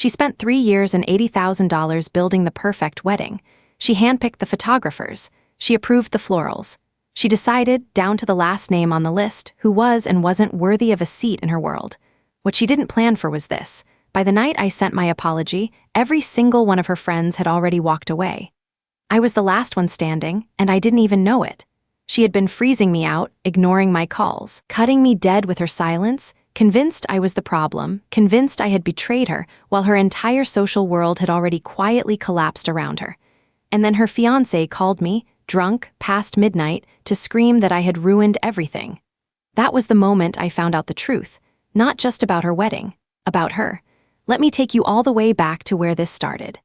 She spent 3 years and $80,000 building the perfect wedding. She handpicked the photographers. She approved the florals. She decided, down to the last name on the list, who was and wasn't worthy of a seat in her world. What she didn't plan for was this. By the night I sent my apology, every single one of her friends had already walked away. I was the last one standing, and I didn't even know it. She had been freezing me out, ignoring my calls, cutting me dead with her silence, convinced I was the problem, convinced I had betrayed her, while her entire social world had already quietly collapsed around her. And then her fiancé called me, drunk, past midnight, to scream that I had ruined everything. That was the moment I found out the truth, not just about her wedding, about her. Let me take you all the way back to where this started.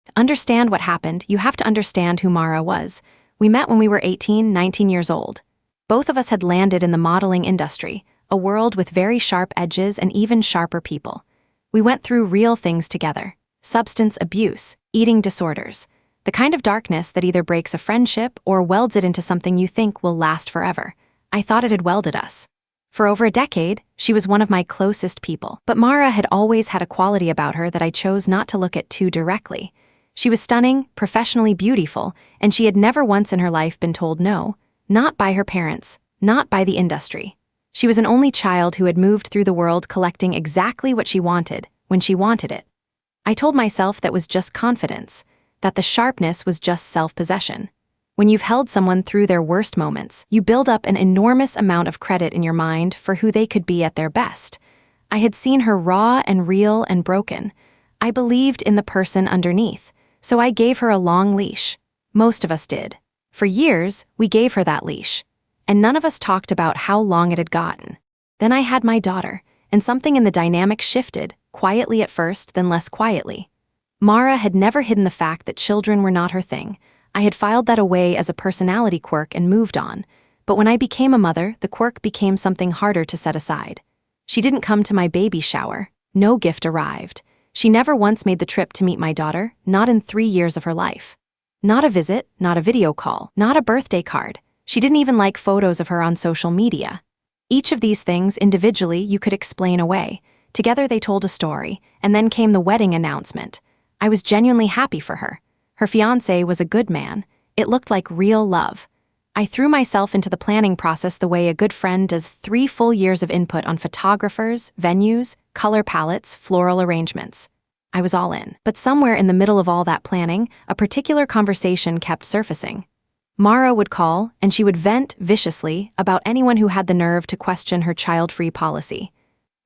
To understand what happened, you have to understand who Mara was. We met when we were 18, 19 years old. Both of us had landed in the modeling industry, a world with very sharp edges and even sharper people. We went through real things together: substance abuse, eating disorders, the kind of darkness that either breaks a friendship or welds it into something you think will last forever. I thought it had welded us. For over a decade, she was one of my closest people. But Mara had always had a quality about her that I chose not to look at too directly. She was stunning, professionally beautiful, and she had never once in her life been told no, not by her parents, not by the industry. She was an only child who had moved through the world collecting exactly what she wanted, when she wanted it. I told myself that was just confidence, that the sharpness was just self-possession. When you've held someone through their worst moments, you build up an enormous amount of credit in your mind for who they could be at their best. I had seen her raw and real and broken. I believed in the person underneath, so I gave her a long leash. Most of us did. For years, we gave her that leash, and none of us talked about how long it had gotten. Then I had my daughter, and something in the dynamic shifted, quietly at first, then less quietly. Mara had never hidden the fact that children were not her thing. I had filed that away as a personality quirk and moved on. But when I became a mother, the quirk became something harder to set aside. She didn't come to my baby shower. No gift arrived. She never once made the trip to meet my daughter, not in 3 years of her life. Not a visit, not a video call, not a birthday card. She didn't even like photos of her on social media. Each of these things individually you could explain away. Together they told a story, and then came the wedding announcement. I was genuinely happy for her. Her fiancé was a good man. It looked like real love. I threw myself into the planning process the way a good friend does 3 full years of input on photographers, venues, color palettes, floral arrangements. I was all in. But somewhere in the middle of all that planning, a particular conversation kept surfacing. Mara would call, and she would vent viciously about anyone who had the nerve to question her child-free policy.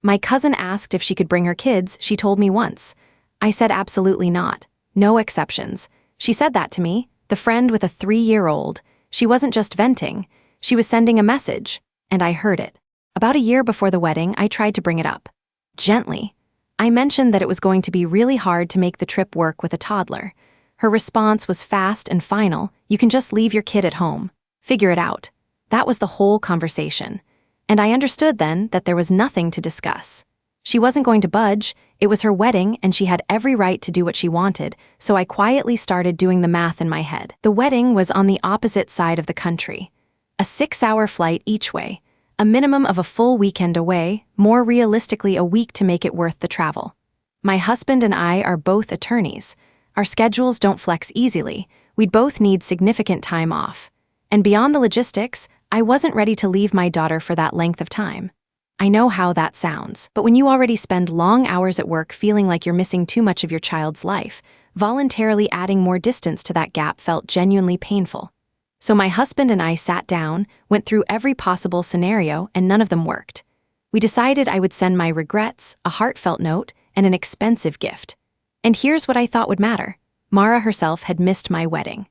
My cousin asked if she could bring her kids, she told me once. I said absolutely not. No exceptions. She said that to me, the friend with a 3-year-old. She wasn't just venting. She was sending a message, and I heard it. About a year before the wedding, I tried to bring it up. Gently. I mentioned that it was going to be really hard to make the trip work with a toddler. Her response was fast and final. You can just leave your kid at home. Figure it out. That was the whole conversation. And I understood then that there was nothing to discuss. She wasn't going to budge. It was her wedding, and she had every right to do what she wanted, so I quietly started doing the math in my head. The wedding was on the opposite side of the country. A 6-hour flight each way. A minimum of a full weekend away, more realistically a week to make it worth the travel. My husband and I are both attorneys. Our schedules don't flex easily. We'd both need significant time off. And beyond the logistics, I wasn't ready to leave my daughter for that length of time. I know how that sounds, but when you already spend long hours at work feeling like you're missing too much of your child's life, voluntarily adding more distance to that gap felt genuinely painful. So my husband and I sat down, went through every possible scenario, and none of them worked. We decided I would send my regrets, a heartfelt note, and an expensive gift. And here's what I thought would matter. Mara herself had missed my wedding.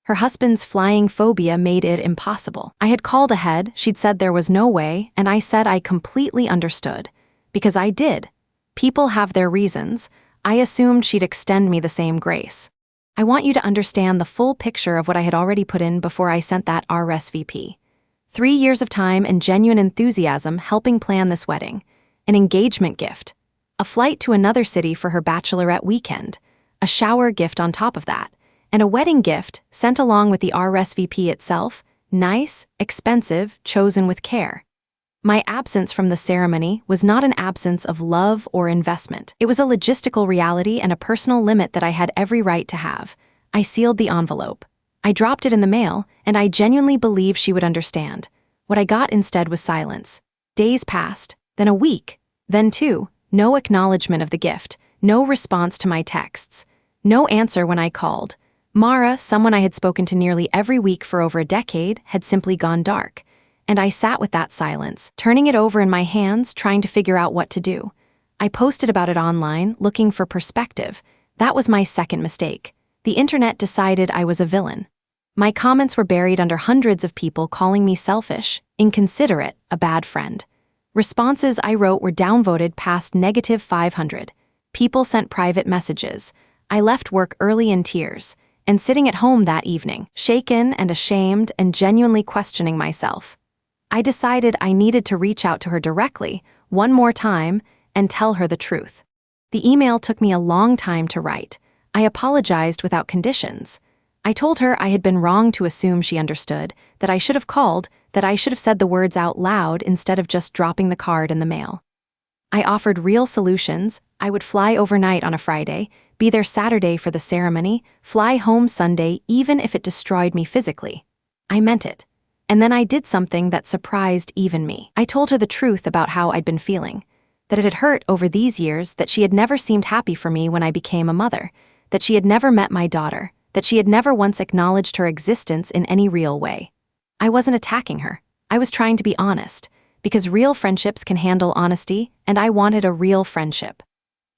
Her husband's flying phobia made it impossible. I had called ahead, she'd said there was no way, and I said I completely understood. Because I did. People have their reasons. I assumed she'd extend me the same grace. I want you to understand the full picture of what I had already put in before I sent that RSVP. 3 years of time and genuine enthusiasm helping plan this wedding. An engagement gift. A flight to another city for her bachelorette weekend. A shower gift on top of that. And a wedding gift sent along with the RSVP itself, nice, expensive, chosen with care. My absence from the ceremony was not an absence of love or investment. It was a logistical reality and a personal limit that I had every right to have. I sealed the envelope. I dropped it in the mail, and I genuinely believed she would understand. What I got instead was silence. Days passed, then a week, then two. No acknowledgement of the gift, no response to my texts, no answer when I called. Mara, someone I had spoken to nearly every week for over a decade, had simply gone dark. And I sat with that silence, turning it over in my hands, trying to figure out what to do. I posted about it online, looking for perspective. That was my second mistake. The internet decided I was a villain. My comments were buried under hundreds of people calling me selfish, inconsiderate, a bad friend. Responses I wrote were downvoted past -500. People sent private messages. I left work early in tears, and sitting at home that evening, shaken and ashamed and genuinely questioning myself. I decided I needed to reach out to her directly, one more time, and tell her the truth. The email took me a long time to write. I apologized without conditions. I told her I had been wrong to assume she understood, that I should have called, that I should have said the words out loud instead of just dropping the card in the mail. I offered real solutions. I would fly overnight on a Friday, be there Saturday for the ceremony, fly home Sunday even if it destroyed me physically. I meant it. And then I did something that surprised even me. I told her the truth about how I'd been feeling, that it had hurt over these years, that she had never seemed happy for me when I became a mother, that she had never met my daughter, that she had never once acknowledged her existence in any real way. I wasn't attacking her. I was trying to be honest, because real friendships can handle honesty, and I wanted a real friendship.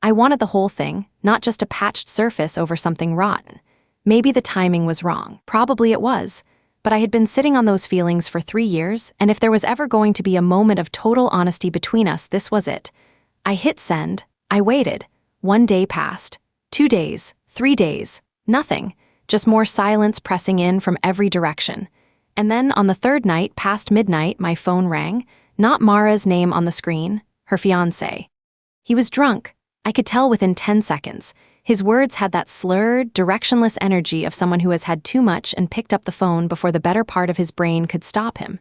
I wanted the whole thing, not just a patched surface over something rotten. Maybe the timing was wrong. Probably it was. But I had been sitting on those feelings for 3 years, and if there was ever going to be a moment of total honesty between us, this was it. I hit send. I waited. 1 day passed. 2 days. 3 days. Nothing. Just more silence pressing in from every direction. And then on the third night, past midnight, my phone rang. Not Mara's name on the screen, her fiancé. He was drunk. I could tell within 10 seconds. His words had that slurred, directionless energy of someone who has had too much and picked up the phone before the better part of his brain could stop him.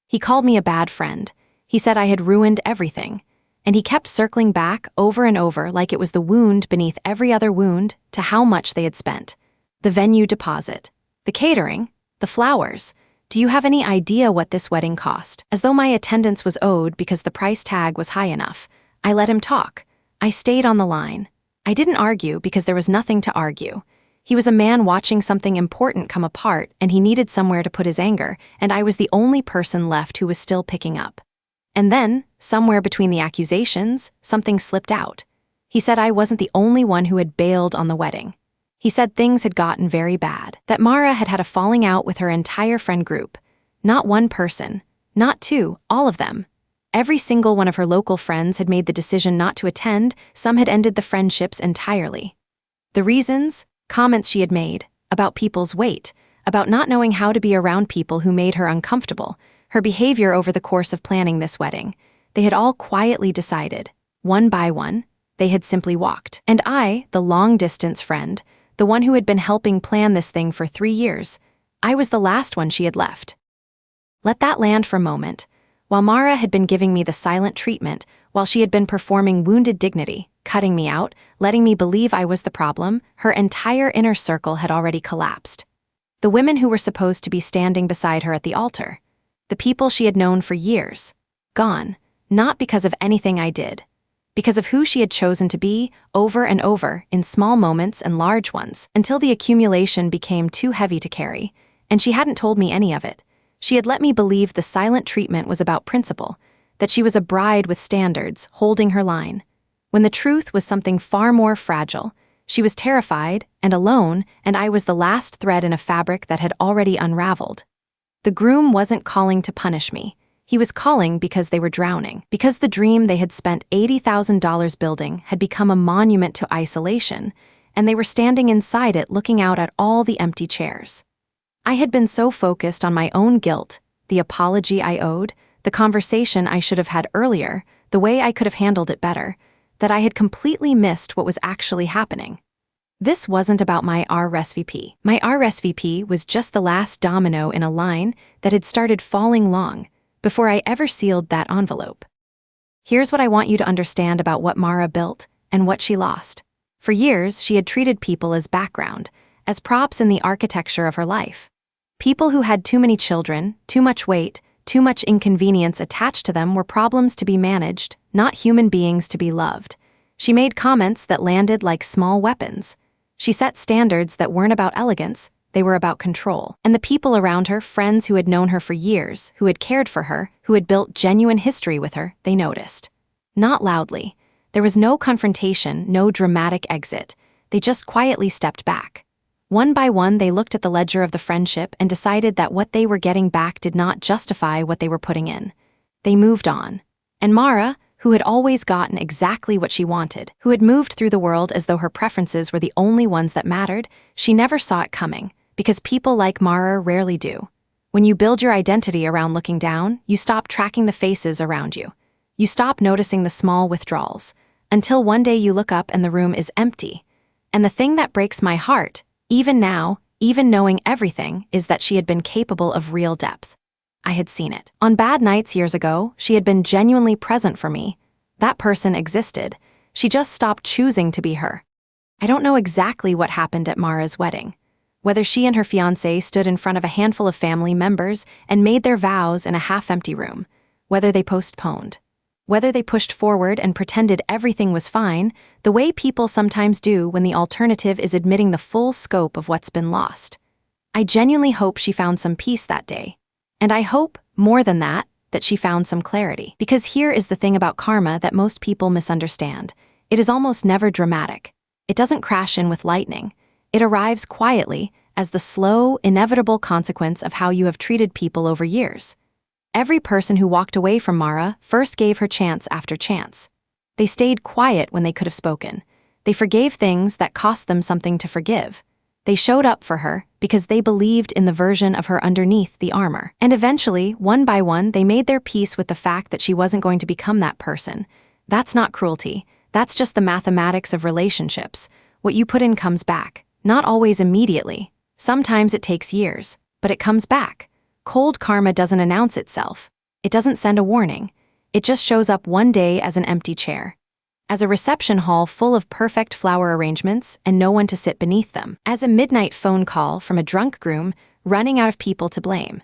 He called me a bad friend. He said I had ruined everything. And he kept circling back over and over like it was the wound beneath every other wound to how much they had spent. The venue deposit. The catering. The flowers. Do you have any idea what this wedding cost? As though my attendance was owed because the price tag was high enough. I let him talk. I stayed on the line. I didn't argue because there was nothing to argue. He was a man watching something important come apart, and he needed somewhere to put his anger, and I was the only person left who was still picking up. And then, somewhere between the accusations, something slipped out. He said I wasn't the only one who had bailed on the wedding. He said things had gotten very bad, that Mara had had a falling out with her entire friend group. Not one person, not two, all of them. Every single one of her local friends had made the decision not to attend, some had ended the friendships entirely. The reasons? Comments she had made, about people's weight, about not knowing how to be around people who made her uncomfortable, her behavior over the course of planning this wedding. They had all quietly decided, one by one, they had simply walked. And I, the long-distance friend, the one who had been helping plan this thing for 3 years, I was the last one she had left. Let that land for a moment. While Mara had been giving me the silent treatment, while she had been performing wounded dignity, cutting me out, letting me believe I was the problem, her entire inner circle had already collapsed. The women who were supposed to be standing beside her at the altar. The people she had known for years. Gone, not because of anything I did. Because of who she had chosen to be, over and over, in small moments and large ones, until the accumulation became too heavy to carry, and she hadn't told me any of it. She had let me believe the silent treatment was about principle, that she was a bride with standards, holding her line. When the truth was something far more fragile, she was terrified and alone, and I was the last thread in a fabric that had already unraveled. The groom wasn't calling to punish me. He was calling because they were drowning, because the dream they had spent $80,000 building had become a monument to isolation, and they were standing inside it looking out at all the empty chairs. I had been so focused on my own guilt, the apology I owed, the conversation I should have had earlier, the way I could have handled it better, that I had completely missed what was actually happening. This wasn't about my RSVP. My RSVP was just the last domino in a line that had started falling long, before I ever sealed that envelope. Here's what I want you to understand about what Mara built and what she lost. For years, she had treated people as background, as props in the architecture of her life. People who had too many children, too much weight, too much inconvenience attached to them were problems to be managed, not human beings to be loved. She made comments that landed like small weapons. She set standards that weren't about elegance, they were about control. And the people around her, friends who had known her for years, who had cared for her, who had built genuine history with her, they noticed. Not loudly. There was no confrontation, no dramatic exit. They just quietly stepped back. One by one, they looked at the ledger of the friendship and decided that what they were getting back did not justify what they were putting in. They moved on. And Mara, who had always gotten exactly what she wanted, who had moved through the world as though her preferences were the only ones that mattered, she never saw it coming, because people like Mara rarely do. When you build your identity around looking down, you stop tracking the faces around you. You stop noticing the small withdrawals, until one day you look up and the room is empty. And the thing that breaks my heart, even now, even knowing everything, is that she had been capable of real depth. I had seen it. On bad nights years ago, she had been genuinely present for me. That person existed. She just stopped choosing to be her. I don't know exactly what happened at Mara's wedding. Whether she and her fiancé stood in front of a handful of family members and made their vows in a half-empty room. Whether they postponed. Whether they pushed forward and pretended everything was fine, the way people sometimes do when the alternative is admitting the full scope of what's been lost. I genuinely hope she found some peace that day. And I hope, more than that she found some clarity. Because here is the thing about karma that most people misunderstand. It is almost never dramatic. It doesn't crash in with lightning. It arrives quietly as the slow, inevitable consequence of how you have treated people over years. Every person who walked away from Mara first gave her chance after chance. They stayed quiet when they could have spoken. They forgave things that cost them something to forgive. They showed up for her because they believed in the version of her underneath the armor. And eventually, one by one, they made their peace with the fact that she wasn't going to become that person. That's not cruelty. That's just the mathematics of relationships. What you put in comes back. Not always immediately. Sometimes it takes years, but it comes back. Cold karma doesn't announce itself. It doesn't send a warning. It just shows up one day as an empty chair. As a reception hall full of perfect flower arrangements and no one to sit beneath them. As a midnight phone call from a drunk groom running out of people to blame.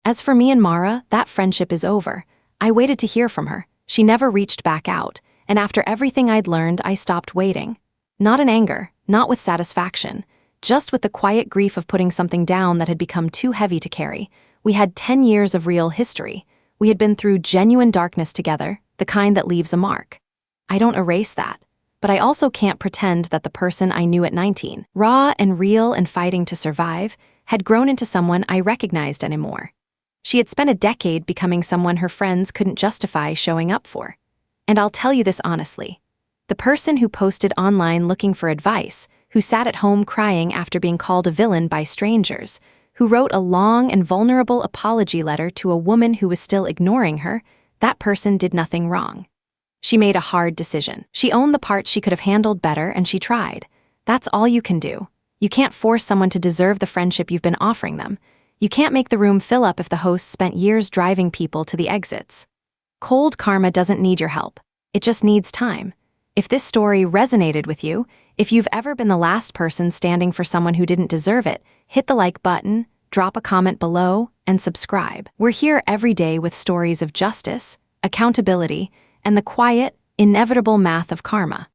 As for me and Mara, that friendship is over. I waited to hear from her. She never reached back out, and after everything I'd learned, I stopped waiting. Not in anger, not with satisfaction, just with the quiet grief of putting something down that had become too heavy to carry. We had 10 years of real history. We had been through genuine darkness together, the kind that leaves a mark. I don't erase that, but I also can't pretend that the person I knew at 19, raw and real and fighting to survive, had grown into someone I recognized anymore. She had spent a decade becoming someone her friends couldn't justify showing up for. And I'll tell you this honestly. The person who posted online looking for advice, who sat at home crying after being called a villain by strangers, who wrote a long and vulnerable apology letter to a woman who was still ignoring her, that person did nothing wrong. She made a hard decision. She owned the parts she could have handled better, and she tried. That's all you can do. You can't force someone to deserve the friendship you've been offering them. You can't make the room fill up if the host spent years driving people to the exits. Cold karma doesn't need your help. It just needs time. If this story resonated with you, if you've ever been the last person standing for someone who didn't deserve it, hit the like button, drop a comment below, and subscribe. We're here every day with stories of justice, accountability, and the quiet, inevitable math of karma.